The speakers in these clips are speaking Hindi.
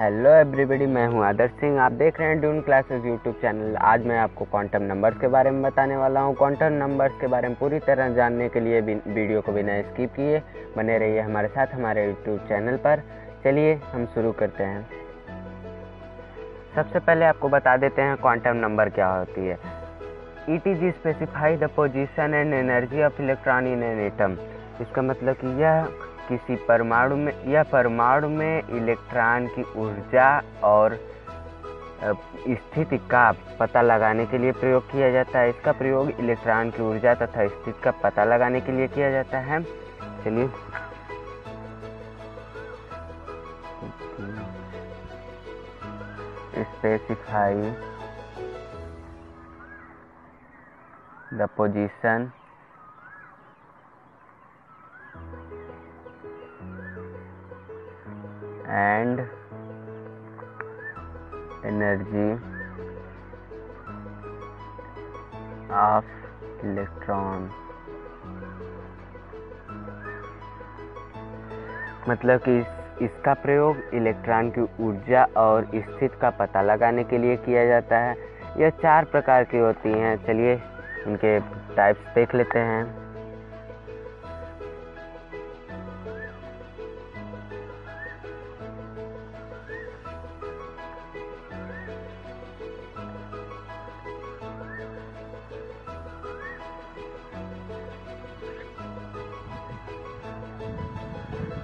हेलो एवरीबॉडी, मैं हूं आदर्श सिंह। आप देख रहे हैं ड्यून क्लासेस यूट्यूब चैनल। आज मैं आपको क्वांटम नंबर्स के बारे में बताने वाला हूं। क्वांटम नंबर्स के बारे में पूरी तरह जानने के लिए वीडियो को बिना स्किप किए बने रहिए हमारे साथ हमारे यूट्यूब चैनल पर। चलिए हम शुरू करते हैं। सबसे पहले आपको बता देते हैं क्वांटम नंबर क्या होती है। ETG specify the position and energy of electron in an atom. इसका मतलब कि यह किसी परमाणु में इलेक्ट्रॉन की ऊर्जा और स्थिति का पता लगाने के लिए प्रयोग किया जाता है। इसका प्रयोग इलेक्ट्रॉन की ऊर्जा तथा स्थिति का पता लगाने के लिए किया जाता है। चलिए specify the position and energy of electron। मतलब कि इसका प्रयोग इलेक्ट्रॉन की ऊर्जा और स्थिति का पता लगाने के लिए किया जाता है। यह 4 प्रकार की होती हैं। चलिए इनके टाइप्स देख लेते हैं।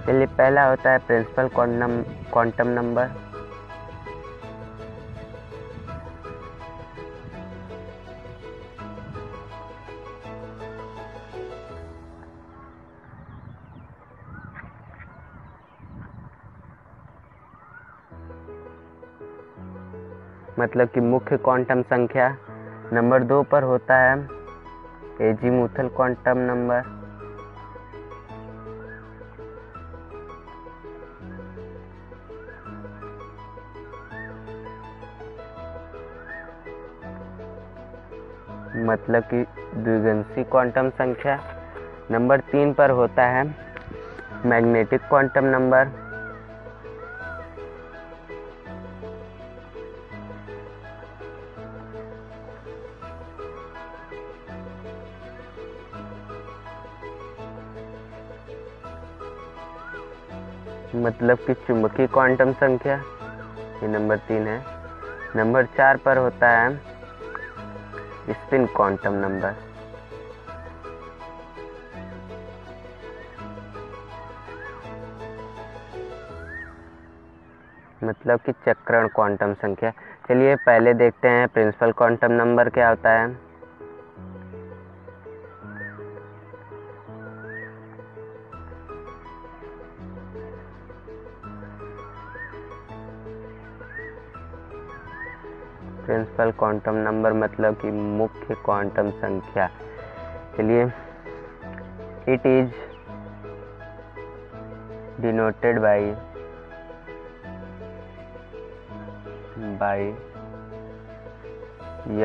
चलिए पहला होता है प्रिंसिपल क्वांटम नंबर। मतलब कि मुख्य क्वांटम संख्या। नंबर 2 पर होता है एजीमुथल क्वांटम नंबर। मतलब कि द्विगंशी क्वांटम संख्या। नंबर 3 पर होता है मैग्नेटिक क्वांटम नंबर। मतलब कि चुंबकीय क्वांटम संख्या, ये नंबर 3 है। नंबर 4 पर होता है स्पिन क्वांटम नंबर। मतलब कि चक्रण क्वांटम संख्या। चलिए पहले देखते हैं प्रिंसिपल क्वांटम नंबर क्या होता है। प्रिंसिपल क्वांटम नंबर मतलब कि मुख्य क्वांटम संख्या। चलिए it is denoted by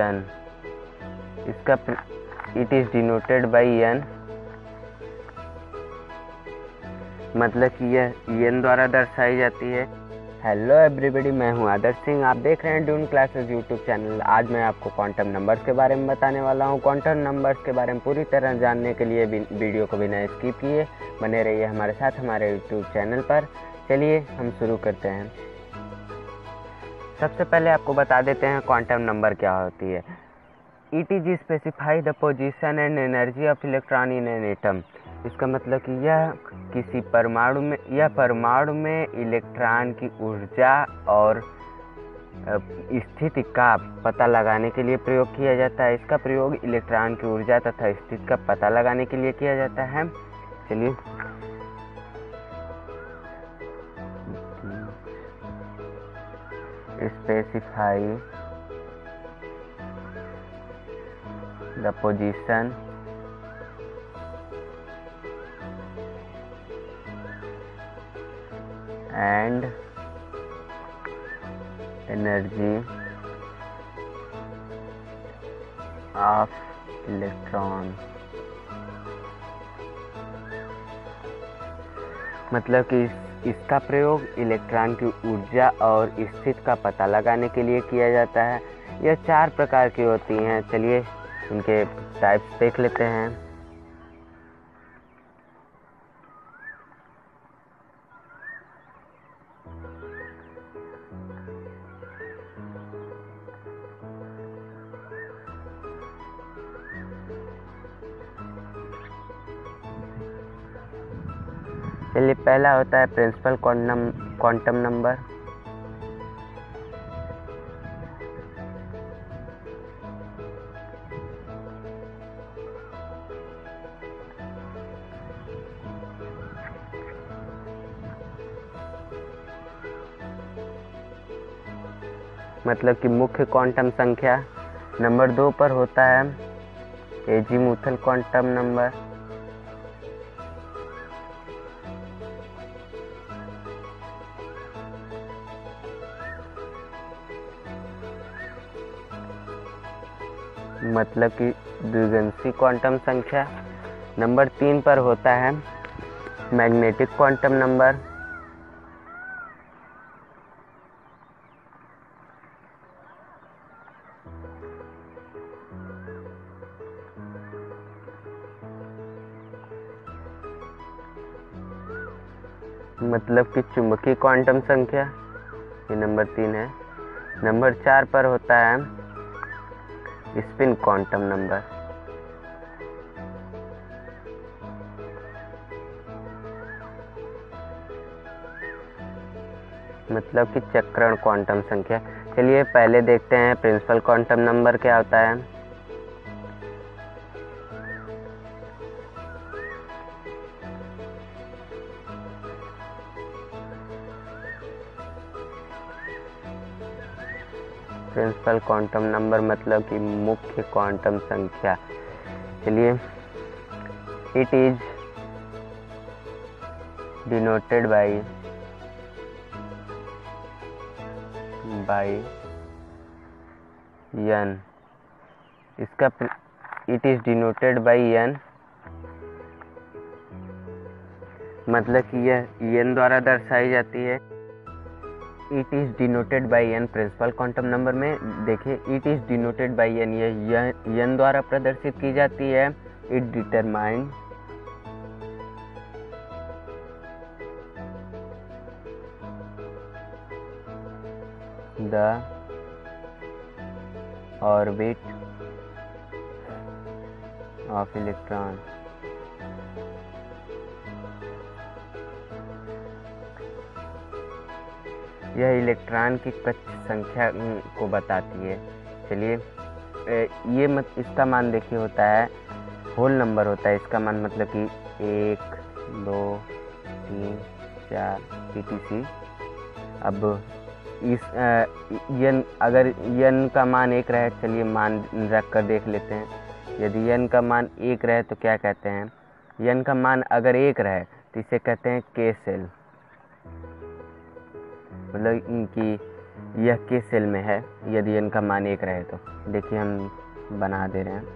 n। इसका it is denoted by n मतलब कि यह n द्वारा दर्शाई जाती है। हेलो एवरीबॉडी, मैं हूं आदर्श सिंह। आप देख रहे हैं ड्यून क्लासेस यूट्यूब चैनल। आज मैं आपको क्वांटम नंबर्स के बारे में बताने वाला हूं। क्वांटम नंबर्स के बारे में पूरी तरह जानने के लिए वीडियो को बिना स्किप किए बने रहिए हमारे साथ हमारे यूट्यूब चैनल पर। चलिए हम शुरू करते हैं। सबसे पहले आपको बता देते हैं क्वांटम नंबर क्या होती है। ETG specify the position and energy of electron in an atom. इसका मतलब कि यह किसी परमाणु में इलेक्ट्रॉन की ऊर्जा और स्थिति का पता लगाने के लिए प्रयोग किया जाता है। इसका प्रयोग इलेक्ट्रॉन की ऊर्जा तथा स्थिति का पता लगाने के लिए किया जाता है। चलिए specify the position and energy of electron। मतलब कि इसका प्रयोग इलेक्ट्रॉन की ऊर्जा और स्थिति का पता लगाने के लिए किया जाता है। यह 4 प्रकार की होती हैं। चलिए इनके टाइप्स देख लेते हैं। चलिए पहला होता है प्रिंसिपल क्वांटम नंबर। मतलब कि मुख्य क्वांटम संख्या। नंबर 2 पर होता है एजीमुथल क्वांटम नंबर। मतलब कि द्विगंशी क्वांटम संख्या। नंबर 3 पर होता है मैग्नेटिक क्वांटम नंबर। मतलब कि चुंबकीय क्वांटम संख्या, ये नंबर 3 है। नंबर 4 पर होता है स्पिन क्वांटम नंबर। मतलब कि चक्रण क्वांटम संख्या। चलिए पहले देखते हैं प्रिंसिपल क्वांटम नंबर क्या होता है। प्रिंसिपल क्वांटम नंबर मतलब कि मुख्य क्वांटम संख्या। चलिए it is denoted by n। इसका it is denoted by n मतलब कि यह n द्वारा दर्शाई जाती है। It is denoted by n principal quantum number में देखिए it is denoted by n, यह n द्वारा प्रदर्शित की जाती है। It determine the orbit of electron. यह इलेक्ट्रॉन की कक्षा संख्या को बताती है। चलिए ये इसका मान देखिए होता है होल नंबर होता है। इसका मान मतलब कि 1 2 3 4 etc। अब इस n अगर n का मान 1 रहे, चलिए मान रख कर देख लेते हैं। यदि n का मान 1 रहे तो क्या कहते हैं, n का मान अगर 1 रहे तो इसे कहते हैं k सेल। मतलब कि यह k सेल में है यदि n का मान 1 रहे तो। देखिए हम बना दे रहे हैं।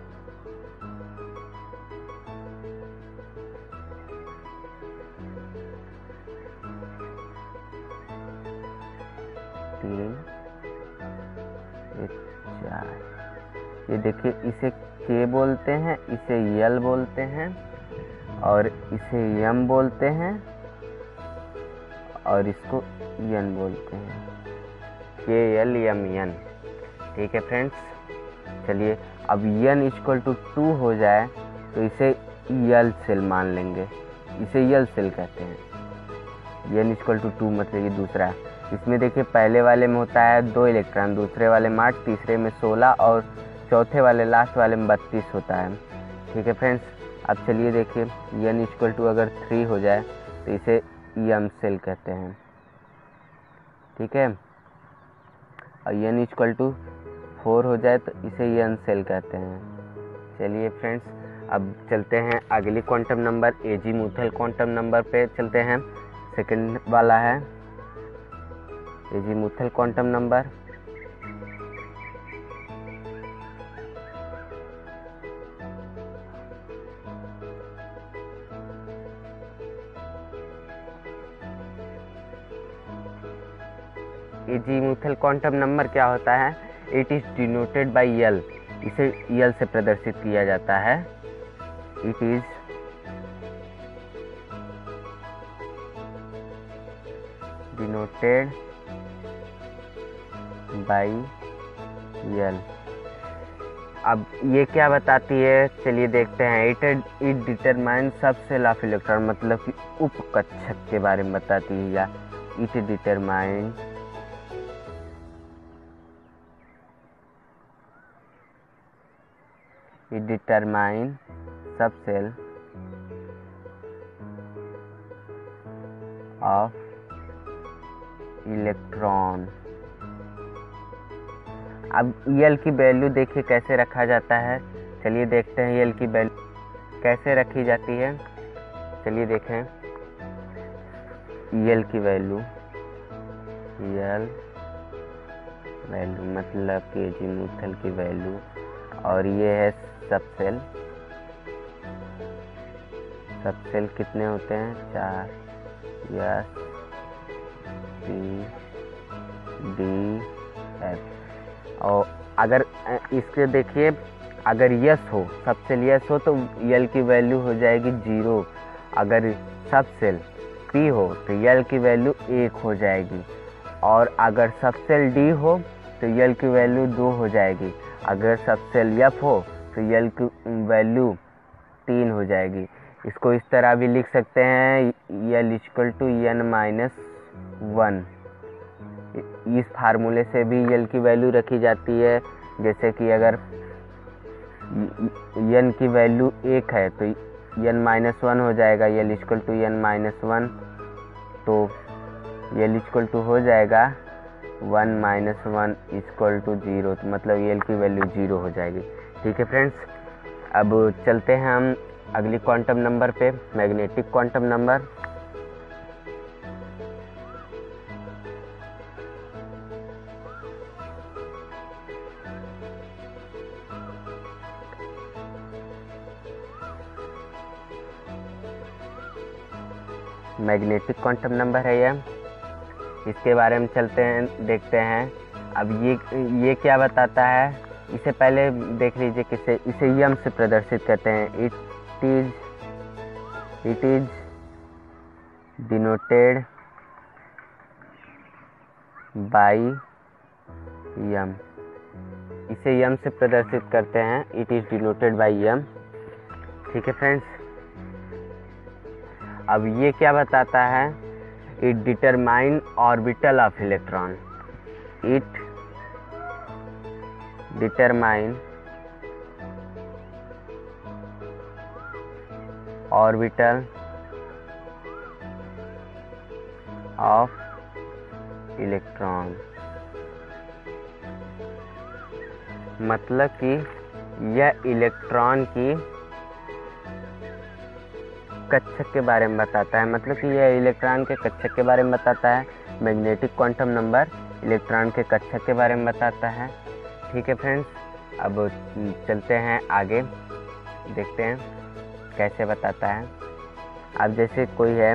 ये देखिए इसे K बोलते हैं, इसे L बोलते हैं और इसे M बोलते हैं और इसको N बोलते हैं। K L M N। ठीक है फ्रेंड्स। चलिए अब n इक्वल टू 2 हो जाए तो इसे L सेल मान लेंगे, इसे L सेल कहते हैं। n इक्वल टू 2 मतलब ये दूसरा है। इसमें देखिए पहले वाले में होता है 2 इलेक्ट्रॉन, दूसरे वाले में 8, तीसरे में 16 और चौथे वाले लास्ट वाले में 32 होता है। ठीक है फ्रेंड्स। अब चलिए देखिए n इक्वल टू अगर 3 हो जाए तो इसे M सेल कहते हैं। ठीक है। और n इक्वल टू 4 हो जाए तो इसे N सेल कहते हैं। चलिए फ्रेंड्स अब चलते हैं अगली quantum number azimuthal quantum number पे चलते हैं। सेकंड वाला है azimuthal quantum number. Azimuthal quantum number क्या होता है? इट इज डिनोटेड बाय यल, इसे यल से प्रदर्शित किया जाता है। इट इज डिनोटेड बाय यल। अब ये क्या बताती है, चलिए देखते हैं। इट डिटरमाइन सब सेल ऑफ इलेक्ट्रॉन, मतलब कि उप कक्षक के बारे में बताती है, या इट डिटरमाइन सब सेल ऑफ इलेक्ट्रॉन। अब यल की वैल्यू देखिए कैसे रखा जाता है, चलिए देखते हैं यल की वैल्यू कैसे रखी जाती है। चलिए देखें यल की वैल्यू, यल वैल्यू मतलब कि एजीमुथल की वैल्यू, और ये है सब सेल कितने होते हैं? 4, यस पी डी एफ। और अगर इसके देखिए, अगर यस हो, सब सेल यस हो तो यल की वैल्यू हो जाएगी 0। अगर सब सेल पी हो तो यल की वैल्यू 1 हो जाएगी। और अगर सब सेल डी हो तो यल की वैल्यू 2 हो जाएगी। अगर सब सेल एफ हो तो यल की वैल्यू 3 हो जाएगी। इसको इस तरह भी लिख सकते हैं, यल इक्वल टू n-1। इस फार्मूले से भी यल की वैल्यू रखी जाती है। जैसे कि अगर n की वैल्यू 1 है तो n-1 हो जाएगा, यल इक्वल टू n-1, तो यल इक्वल टू हो जाएगा 1-1 इक्वल टू 0, तो मतलब यल की वैल्यू 0 हो जाएगी। ठीक है फ्रेंड्स, अब चलते हैं हम अगली क्वांटम नंबर पे, magnetic quantum number. Magnetic quantum number है यह, इसके बारे में चलते हैं देखते हैं। अब ये क्या बताता है, इसे पहले देख लीजिए किसे, इसे यम से प्रदर्शित करते हैं। इट इज डिनोटेड बाय यम, इसे यम से प्रदर्शित करते हैं। इट इज डिनोटेड बाय यम। ठीक है फ्रेंड्स, अब ये क्या बताता है, it determine orbital of electron. It determine orbital of electron, मतलब कि यह इलेक्ट्रॉन की कक्षक के बारे में बताता है, मतलब कि यह इलेक्ट्रॉन के कक्षक के बारे में बताता है। मैग्नेटिक क्वांटम नंबर इलेक्ट्रॉन के कक्षक के बारे में बताता है। ठीक है फ्रेंड्स, अब चलते हैं आगे, देखते हैं कैसे बताता है। अब जैसे कोई है,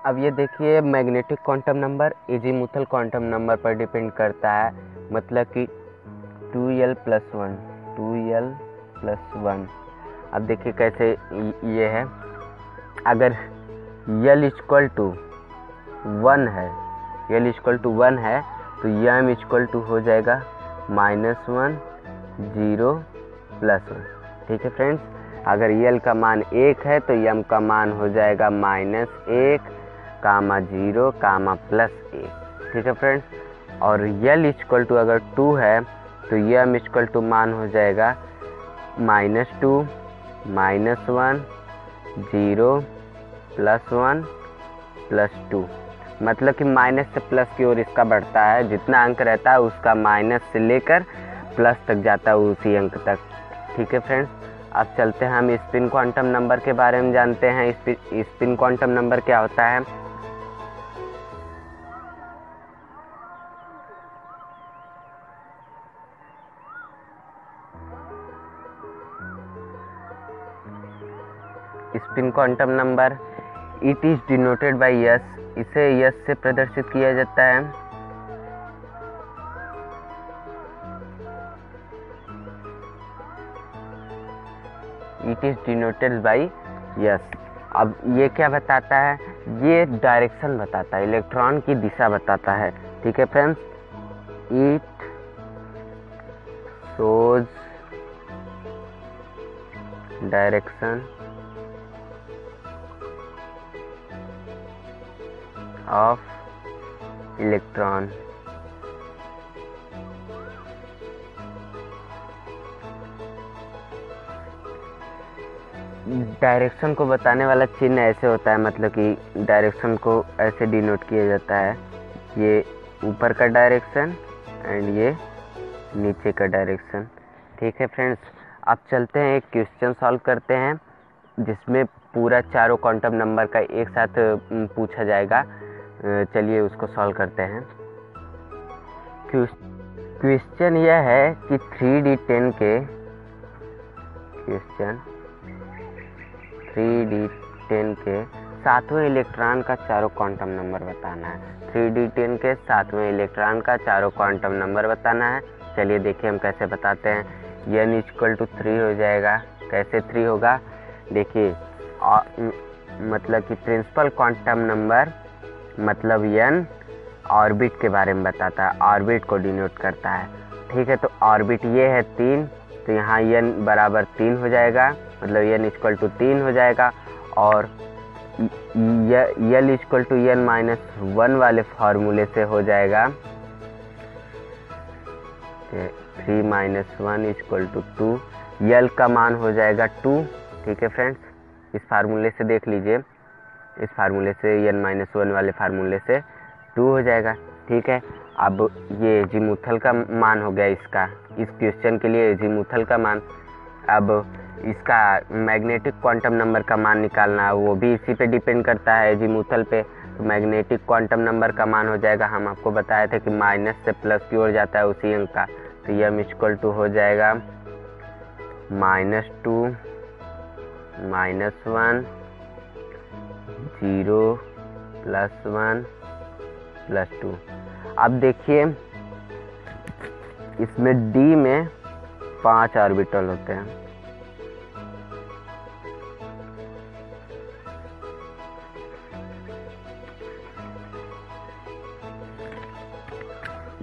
अब ये देखिए magnetic quantum number azimuthal quantum number पर डिपेंड करता है, मतलब कि 2l+1। अब देखिए कैसे ये है, अगर यल इक्वल टू 1 है, यल इक्वल टू 1 है तो यम इक्वल टू हो जाएगा -1 0 +1। ठीक है फ्रेंड्स, अगर यल का मान 1 है तो यम का मान हो जाएगा -1, 0, +1। ठीक है फ्रेंड्स, और यल इक्वल टू अगर 2 है तो यम इक्वल टू मान हो जाएगा -2, -1 0 +1 +2। मतलब कि माइनस से प्लस की ओर इसका बढ़ता है, जितना अंक रहता है उसका माइनस से लेकर प्लस तक जाता है, उसी अंक तक। ठीक है फ्रेंड्स, अब चलते हैं हम स्पिन क्वांटम नंबर के बारे में जानते हैं। स्पिन क्वांटम नंबर क्या होता है। Spin quantum number, it is denoted bye yes, इसे यस से प्रदर्शित किया जाता है। It is denoted bye yes. अब ये क्या बताता है, ये डायरेक्शन बताता है, इलेक्ट्रॉन की दिशा बताता है। ठीक है friends, it shows direction of electron. Direction को बताने वाला चिन्ह ऐसे होता है, मतलब कि डायरेक्शन को ऐसे डिनोट किया जाता है, ये ऊपर का डायरेक्शन एंड ये नीचे का डायरेक्शन। ठीक है फ्रेंड्स, अब चलते हैं एक क्वेश्चन सॉल्व करते हैं जिसमें पूरा चारों क्वांटम नंबर का एक साथ पूछा जाएगा। चलिए उसको सॉल्व करते हैं। क्वेश्चन यह है कि 3D10 के क्वेश्चन 3D10 के सातवें इलेक्ट्रॉन का चारों क्वांटम नंबर बताना है। 3D10 के सातवें इलेक्ट्रॉन का चारों क्वांटम नंबर बताना है। चलिए देखिए हम कैसे बताते हैं। n = 3 हो जाएगा। कैसे 3 होगा, देखिए मतलब कि प्रिंसिपल क्वांटम नंबर मतलब n ऑर्बिट के बारे में बताता है, ऑर्बिट को डिनोट करता है। ठीक है, तो ऑर्बिट ये है 3, तो यहाँ n बराबर 3 हो जाएगा, मतलब n = 3 हो जाएगा। और l = n-1 वाले फार्मूले से हो जाएगा 3 - 1 = 2, l का मान हो जाएगा 2। ठीक है फ्रेंड्स, इस फार्मूले से देख लीजिए, इस फार्मूले से n-1 वाले फार्मूले से 2 हो जाएगा। ठीक है, अब ये एजीमुथल का मान हो गया इसका, इस क्वेश्चन के लिए एजीमुथल का मान। अब इसका मैग्नेटिक क्वांटम नंबर का मान निकालना है, वो भी इसी पे डिपेंड करता है, एजीमुथल पे। तो मैग्नेटिक क्वांटम नंबर का मान हो जाएगा, हम आपको बताए थे कि माइनस से प्लस की ओर जाता है उसी अंक का, तो m = हो जाएगा -2 - 1 0 +1 +2। अब देखिए इसमें d में 5 ऑर्बिटल होते हैं।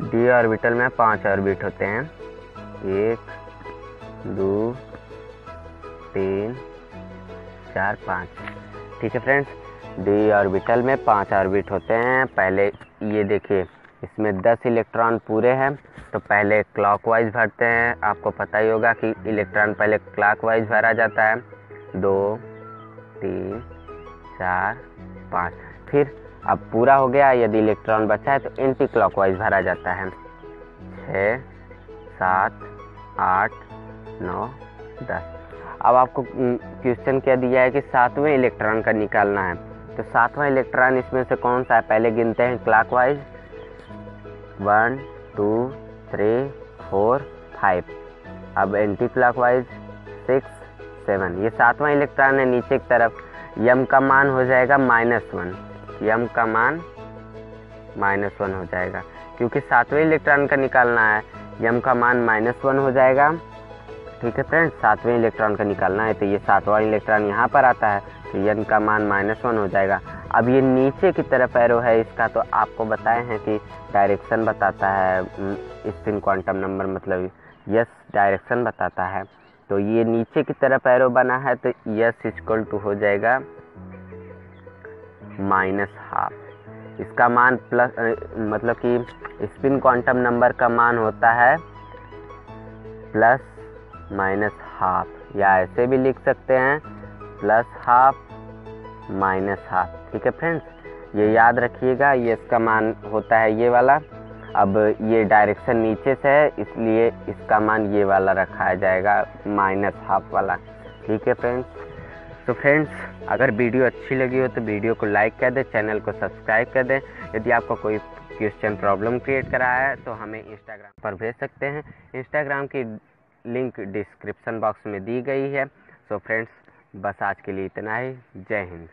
d ऑर्बिटल में 5 ऑर्बिट होते हैं, 1 2 3 4 5। ठीक है फ्रेंड्स, d ऑर्बिटल में 5 ऑर्बिट होते हैं। पहले ये देखिए इसमें 10 इलेक्ट्रॉन पूरे हैं, तो पहले क्लॉकवाइज भरते हैं। आपको पता ही होगा कि इलेक्ट्रॉन पहले क्लॉकवाइज भरा जाता है, 2 3 4 5। फिर अब पूरा हो गया, यदि इलेक्ट्रॉन बचा है तो एंटी क्लॉकवाइज भरा जाता है, 6 7 8 9 10। अब आपको क्वेश्चन क्या दिया है कि सातवें इलेक्ट्रॉन का निकालना है, तो सातवां इलेक्ट्रॉन इसमें से कौन सा है, पहले गिनते हैं क्लॉकवाइज, 1 2 3 4 5। अब एंटी क्लॉकवाइज 6 7। ये सातवां इलेक्ट्रॉन है नीचे की तरफ, m का मान हो जाएगा -1, m का मान -1 हो जाएगा, क्योंकि सातवें इलेक्ट्रॉन का निकालना है, m का मान -1 हो जाएगा। ठीक है फ्रेंड्स, सातवें इलेक्ट्रॉन का निकालना है, तो ये सातवां इलेक्ट्रॉन यहाँ पर आता है, तो n का मान -1 हो जाएगा। अब ये नीचे की तरफ एरो है इसका, तो आपको बताए हैं कि डायरेक्शन बताता है स्पिन क्वांटम नंबर, मतलब यस डायरेक्शन बताता है। तो ये नीचे की तरफ एरो बना है, तो यस = हो जाएगा -12। इसका मान प्लस मतलब कि स्पिन क्वांटम नंबर का मान होता है +-12, या ऐसे भी लिख सकते हैं +12 -12। ठीक है फ्रेंड्स, ये याद रखिएगा, ये इसका मान होता है ये वाला। अब ये डायरेक्शन नीचे से है, इसलिए इसका मान ये वाला रखा जाएगा, -12 वाला। ठीक है फ्रेंड्स, तो फ्रेंड्स अगर वीडियो अच्छी लगी हो तो वीडियो को लाइक कर दें, चैनल को सब्सक्राइब कर दें। यदि आपको कोई क्वेश्चन प्रॉब्लम क्रिएट करा है तो हमें इंस्टाग्राम पर भेज सकते हैं, इंस्टाग्राम की लिंक डिस्क्रिप्शन बॉक्स में दी गई है। सो फ्रेंड्स बस आज के लिए इतना ही। जय हिंद।